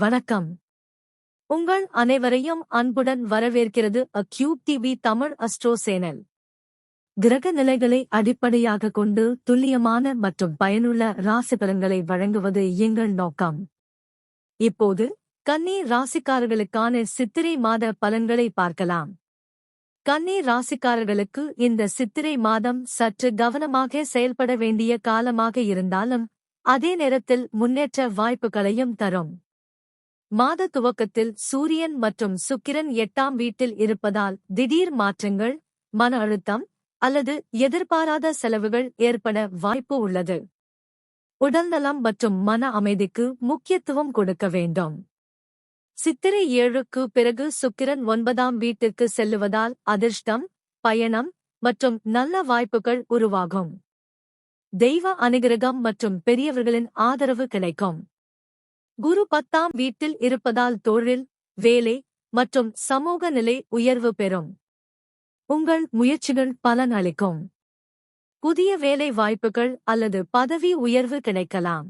வணக்கம். உங்கள் அனைவரையும் அன்புடன் வரவேற்கிறது அக்யூப் டிவி தமிழ் அஸ்ட்ரோ சேனல். கிரக நிலைகளை அடிப்படையாக கொண்டு துல்லியமான மற்றும் பயனுள்ள ராசி பலன்களை வழங்குவது எங்கள் நோக்கம். இப்போது கன்னி ராசிக்காரர்களுக்கான சித்திரை மாத பலன்களை பார்க்கலாம். கன்னி ராசிக்காரர்களுக்கு இந்த சித்திரை மாதம் சற்று கவனமாக செயல்பட வேண்டிய காலமாக இருந்தாலும் அதே நேரத்தில் முன்னேற்ற வாய்ப்புகளையும் தரும். மாத துவக்கத்தில் சூரியன் மற்றும் சுக்கிரன் 8ஆம் வீட்டில் இருப்பதால் திடீர் மாற்றங்கள், மன அழுத்தம் அல்லது எதிர்பாராத செலவுகள் ஏற்பட வாய்ப்பு உள்ளது. உடல்நலம் மற்றும் மன அமைதிக்கு முக்கியத்துவம் கொடுக்க வேண்டும். சித்திரை 7க்கு பிறகு சுக்கிரன் 9ஆம் வீட்டிற்கு செல்லுவதால் அதிர்ஷ்டம், பயணம் மற்றும் நல்ல வாய்ப்புகள் உருவாகும். தெய்வ அனுகிரகம் மற்றும் பெரியவர்களின் ஆதரவு கிடைக்கும். குரு 10ஆம் வீட்டில் இருப்பதால் தொழில், வேலை மற்றும் சமூக நிலை உயர்வு பெறும். உங்கள் முயற்சிகள் பலன் அளிக்கும். புதிய வேலை வாய்ப்புகள் அல்லது பதவி உயர்வு கிடைக்கலாம்.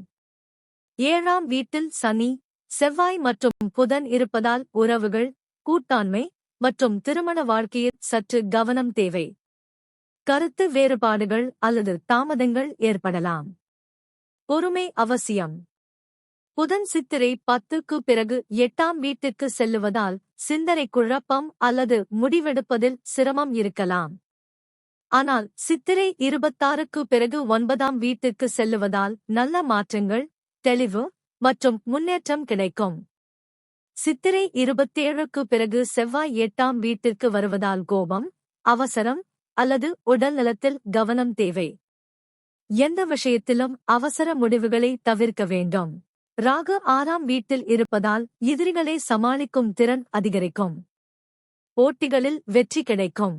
7ஆம் வீட்டில் சனி, செவ்வாய் மற்றும் புதன் இருப்பதால் உறவுகள், கூட்டாண்மை மற்றும் திருமண வாழ்க்கையில் சற்று கவனம் தேவை. கருத்து வேறுபாடுகள் அல்லது தாமதங்கள் ஏற்படலாம். பொறுமை அவசியம். புதன் சித்திரை 10க்கு பிறகு 8ஆம் வீட்டிற்கு செல்லுவதால் சிந்தனை குழப்பம் அல்லது முடிவெடுப்பதில் சிரமம் இருக்கலாம். ஆனால் சித்திரை 26க்கு பிறகு 9ஆம் வீட்டிற்கு செல்லுவதால் நல்ல மாற்றங்கள், தெளிவு மற்றும் முன்னேற்றம் கிடைக்கும். சித்திரை 27க்கு பிறகு செவ்வாய் 8ஆம் வீட்டிற்கு வருவதால் கோபம், அவசரம் அல்லது உடல் நலத்தில் கவனம் தேவை. எந்த விஷயத்திலும் அவசர முடிவுகளை தவிர்க்க வேண்டும். ராகு 6ஆம் வீட்டில் இருப்பதால் எதிரிகளை சமாளிக்கும் திறன் அதிகரிக்கும். போட்டிகளில் வெற்றி கிடைக்கும்.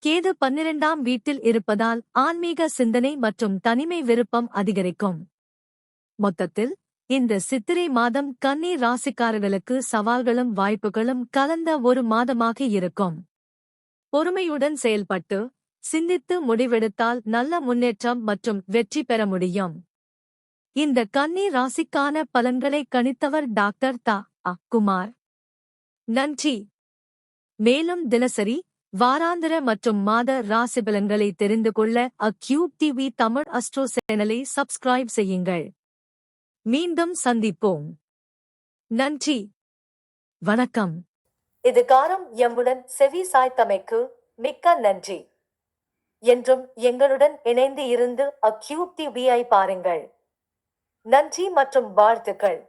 கேது 12ஆம் வீட்டில் இருப்பதால் ஆன்மீக சிந்தனை மற்றும் தனிமை விருப்பம் அதிகரிக்கும். மொத்தத்தில் இந்த சித்திரை மாதம் கன்னி ராசிக்காரர்களுக்கு சவால்களும் வாய்ப்புகளும் கலந்த ஒரு மாதமாக இருக்கும். பொறுமையுடன் செயல்பட்டு சிந்தித்து முடிவெடுத்தால் நல்ல முன்னேற்றம் மற்றும் வெற்றி பெற முடியும். இந்த கன்னி ராசிக்கான பலன்களை கணித்தவர் டாக்டர் தா. குமார். நன்றி. மேலும் தினசரி, வாராந்திர மற்றும் மாத ராசி பலன்களை தெரிந்து கொள்ள அக்யூப் டிவி தமிழ் அஸ்ட்ரோ சேனலை சப்ஸ்கிரைப் செய்யுங்கள். மீண்டும் சந்திப்போம். நன்றி. வணக்கம். இதுகாரும் எம்முடன் செவி சாய்த்தமைக்கு மிக்க நன்றி. என்றும் எங்களுடன் இணைந்து இருந்து அக்யூப் டிவியை பாருங்கள். நன்றி மற்றும் வாழ்த்துக்கள்.